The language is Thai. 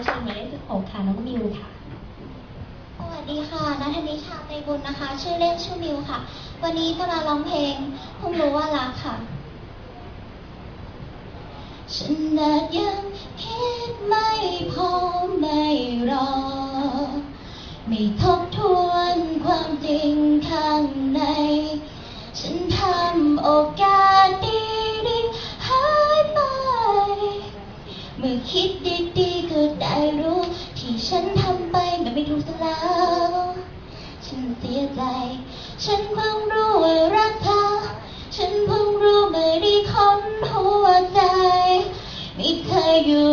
เชิญหมายเลข16ค่ะน้องมิวค่ะสวัสดีค่ะณัฐนิชาใจบุญนะคะชื่อเล่นชื่อมิวค่ะวันนี้จะมาร้องเพลงเพิ่งรู้ว่ารักค่ะฉันอาจยังคิดไม่พอไม่รอไม่ทบทวนความจริงข้างในฉันทำโอกาสดีๆหายไปเมื่อคิดดีๆก็ได้รู้ที่ฉันทำไปมันไม่ถูกซะแล้วฉันเสียใจฉันเพิ่งรู้ว่ารักเธอฉันเพิ่งรู้เมื่อได้ค้นหัวใจไม่เคยอยู่